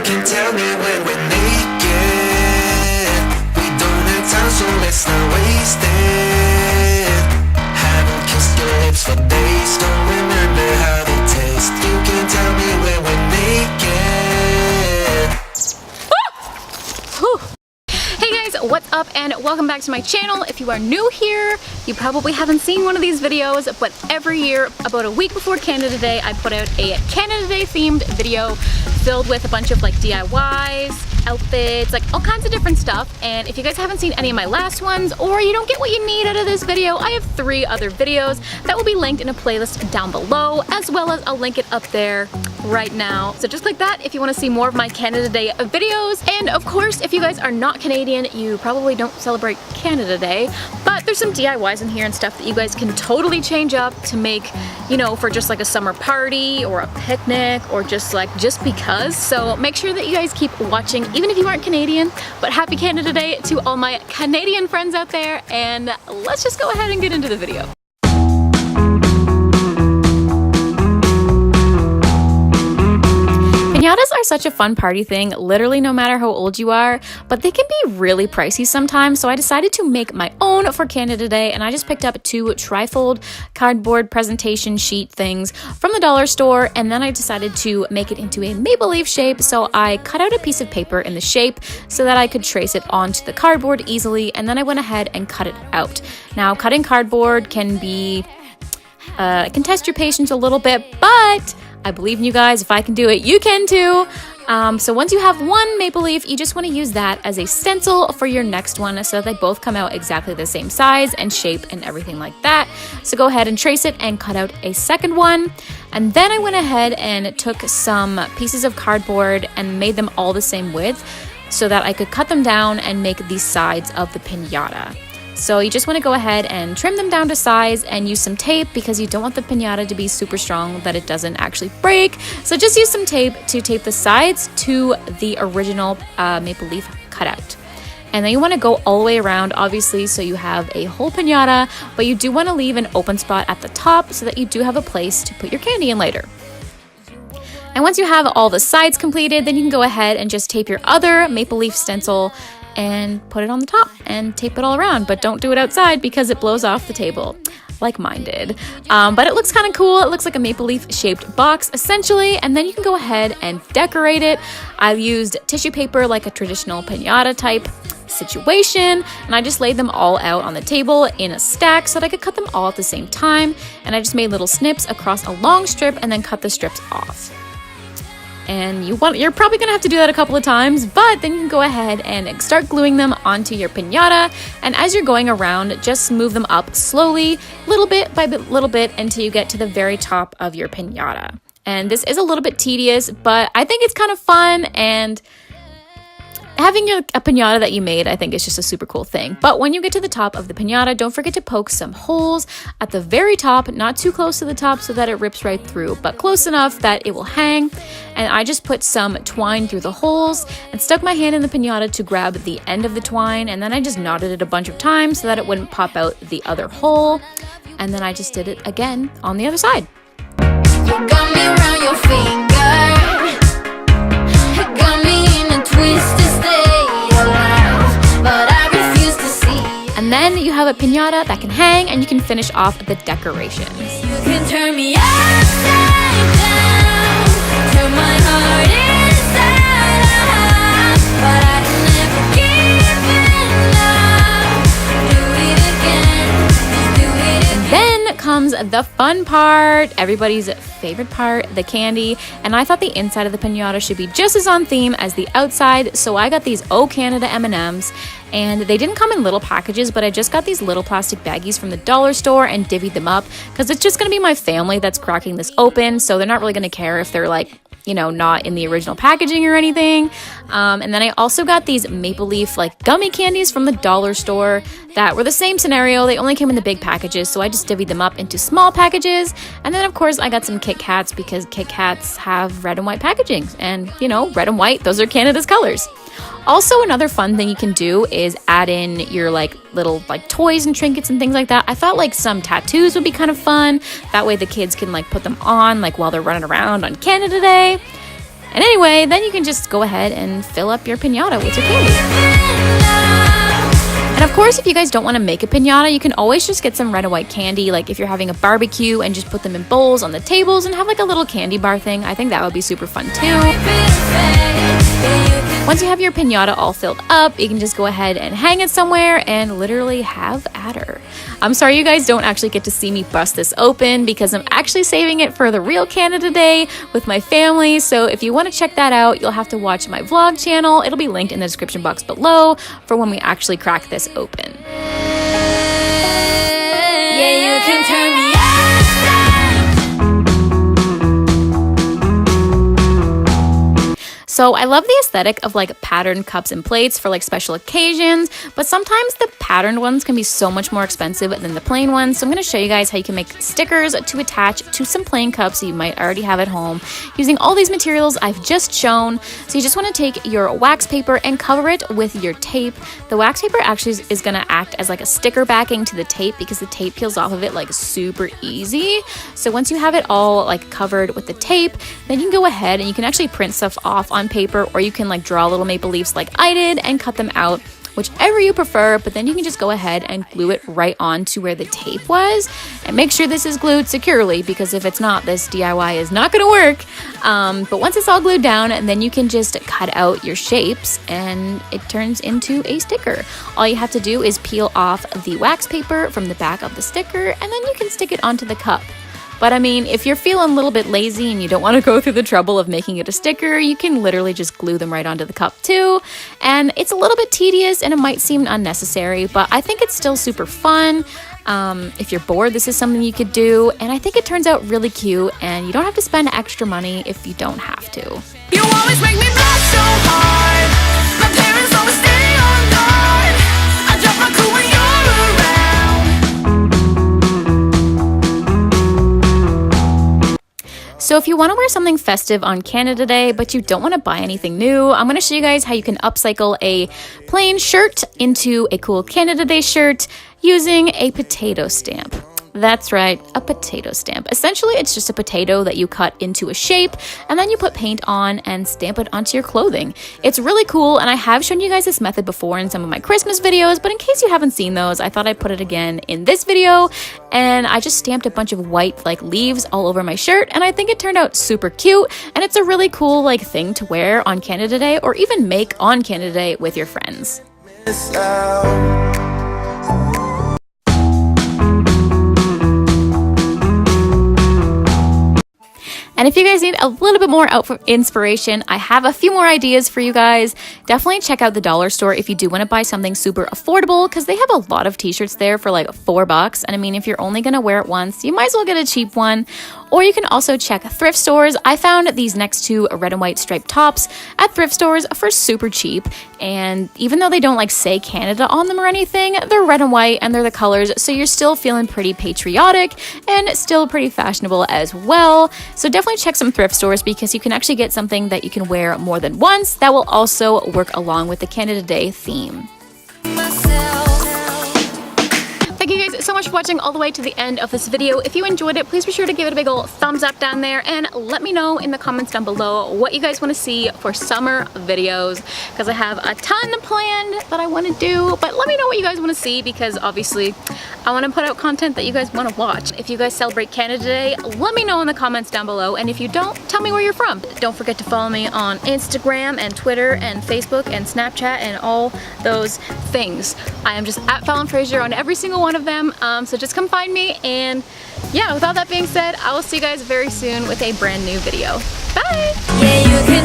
can tell me when we're naked. We don't have time, so let's not waste it. Haven't kissed your lips for days, don't remember how they taste. You can tell me when we're naked. Hey guys, what's up and welcome back to my channel. If you are new here, you probably haven't seen one of these videos, but every year, about a week before Canada Day, I put out a Canada Day themed video filled with a bunch of like DIYs, outfits, like all kinds of different stuff. And if you guys haven't seen any of my last ones, or you don't get what you need out of this video, I have 3 other videos that will be linked in a playlist down below, as well as I'll link it up there right now. So just click that if you want to see more of my Canada Day videos. And of course, if you guys are not Canadian, you probably don't celebrate Canada Day, but there's some DIYs in here and stuff that you guys can totally change up to make, you know, for just like a summer party or a picnic or just because. So make sure that you guys keep watching, even if you aren't Canadian. But happy Canada Day to all my Canadian friends out there, and let's just go ahead and get into the video. Piñatas are such a fun party thing, literally no matter how old you are, but they can be really pricey sometimes, so I decided to make my own for Canada Day, and I just picked up 2 trifold cardboard presentation sheet things from the dollar store, and then I decided to make it into a maple leaf shape, so I cut out a piece of paper in the shape so that I could trace it onto the cardboard easily, and then I went ahead and cut it out. Now, cutting cardboard can be, can test your patience a little bit, but I believe in you guys. If I can do it, you can too. So once you have one maple leaf, you just want to use that as a stencil for your next one so that they both come out exactly the same size and shape and everything like that. So go ahead and trace it and cut out a second one. And then I went ahead and took some pieces of cardboard and made them all the same width so that I could cut them down and make the sides of the piñata. So you just want to go ahead and trim them down to size and use some tape because you don't want the piñata to be super strong that it doesn't actually break. So just use some tape to tape the sides to the original maple leaf cutout. And then you want to go all the way around, obviously, so you have a whole piñata, but you do want to leave an open spot at the top so that you do have a place to put your candy in later. And once you have all the sides completed, then you can go ahead and just tape your other maple leaf stencil and put it on the top and tape it all around, but don't do it outside because it blows off the table like mine did. But it looks kind of cool. It looks like a maple leaf shaped box essentially, and then you can go ahead and decorate it. I used tissue paper like a traditional piñata type situation, and I just laid them all out on the table in a stack so that I could cut them all at the same time, and I just made little snips across a long strip and then cut the strips off. And you're probably gonna have to do that a couple of times, but then you can go ahead and start gluing them onto your piñata. And as you're going around, just move them up slowly, little bit by little bit, until you get to the very top of your piñata. And this is a little bit tedious, but I think it's kind of fun, and having a piñata that you made, I think, is just a super cool thing. But when you get to the top of the piñata, don't forget to poke some holes at the very top, not too close to the top so that it rips right through, but close enough that it will hang. And I just put some twine through the holes and stuck my hand in the piñata to grab the end of the twine, and then I just knotted it a bunch of times so that it wouldn't pop out the other hole. And then I just did it again on the other side. You got me around your finger, you got me in a twist. And then you have a piñata that can hang, and you can finish off the decorations. You can turn me upside down, turn my heart inside out, but I can never give it up. Do it again, do it again. Then comes the fun part, everybody's favorite part, the candy. And I thought the inside of the piñata should be just as on theme as the outside, so I got these Oh Canada M&Ms, and they didn't come in little packages, but I just got these little plastic baggies from the dollar store and divvied them up because it's just gonna be my family that's cracking this open, so they're not really gonna care if they're like, you know, not in the original packaging or anything. And then I also got these maple leaf like gummy candies from the dollar store that were the same scenario. They only came in the big packages, so I just divvied them up into small packages. And then of course I got some Kit Kats because Kit Kats have red and white packaging, and you know, red and white, those are Canada's colors. Also, another fun thing you can do is add in your like little like toys and trinkets and things like that. I thought like some tattoos would be kind of fun. That way the kids can like put them on like while they're running around on Canada Day. And anyway, then you can just go ahead and fill up your piñata with your candy. And of course, if you guys don't want to make a piñata, you can always just get some red and white candy, like if you're having a barbecue, and just put them in bowls on the tables and have like a little candy bar thing. I think that would be super fun too. Once you have your piñata all filled up, you can just go ahead and hang it somewhere and literally have at her. I'm sorry you guys don't actually get to see me bust this open because I'm actually saving it for the real Canada Day with my family. So if you want to check that out, you'll have to watch my vlog channel. It'll be linked in the description box below for when we actually crack this open. Yeah, you can turn me on. So I love the aesthetic of like patterned cups and plates for like special occasions, but sometimes the patterned ones can be so much more expensive than the plain ones. So I'm going to show you guys how you can make stickers to attach to some plain cups you might already have at home using all these materials I've just shown. So you just want to take your wax paper and cover it with your tape. The wax paper actually is going to act as like a sticker backing to the tape because the tape peels off of it like super easy. So once you have it all like covered with the tape, then you can go ahead and you can actually print stuff off on paper, or you can like draw little maple leaves like I did and cut them out, whichever you prefer. But then you can just go ahead and glue it right on to where the tape was, and make sure this is glued securely because if it's not, this DIY is not going to work. But once it's all glued down, and then you can just cut out your shapes and it turns into a sticker. All you have to do is peel off the wax paper from the back of the sticker, and then you can stick it onto the cup. But I mean, if you're feeling a little bit lazy and you don't want to go through the trouble of making it a sticker, you can literally just glue them right onto the cup too. And it's a little bit tedious and it might seem unnecessary, but I think it's still super fun. If you're bored, this is something you could do. And I think it turns out really cute, and you don't have to spend extra money if you don't have to. You always make me laugh so hard. My parents always stay on guard. I drop my cool when you're around. So if you want to wear something festive on Canada Day, but you don't want to buy anything new, I'm going to show you guys how you can upcycle a plain shirt into a cool Canada Day shirt using a potato stamp. That's right, a potato stamp. Essentially, it's just a potato that you cut into a shape, and then you put paint on and stamp it onto your clothing. It's really cool, and I have shown you guys this method before in some of my Christmas videos, but in case you haven't seen those, I thought I'd put it again in this video. And I just stamped a bunch of white like leaves all over my shirt, and I think it turned out super cute, and it's a really cool like thing to wear on Canada Day, or even make on Canada Day with your friends. Miss out. And if you guys need a little bit more inspiration, I have a few more ideas for you guys. Definitely check out the dollar store if you do want to buy something super affordable, because they have a lot of t-shirts there for like $4. And I mean, if you're only going to wear it once, you might as well get a cheap one. Or you can also check thrift stores. I found these next two red and white striped tops at thrift stores for super cheap. And even though they don't like say Canada on them or anything, they're red and white and they're the colors, so you're still feeling pretty patriotic and still pretty fashionable as well. So definitely check some thrift stores, because you can actually get something that you can wear more than once that will also work along with the Canada Day theme. Thank you guys so much for watching all the way to the end of this video. If you enjoyed it, please be sure to give it a big old thumbs up down there, and let me know in the comments down below what you guys want to see for summer videos, because I have a ton planned that I want to do. But let me know what you guys want to see, because obviously I want to put out content that you guys want to watch. If you guys celebrate Canada Day, let me know in the comments down below, and if you don't, tell me where you're from. Don't forget to follow me on Instagram and Twitter and Facebook and Snapchat and all those things. I am just at Fallon Fraser on every single one of them, so just come find me. And yeah, with all that being said, I will see you guys very soon with a brand new video. Bye! Yeah, you can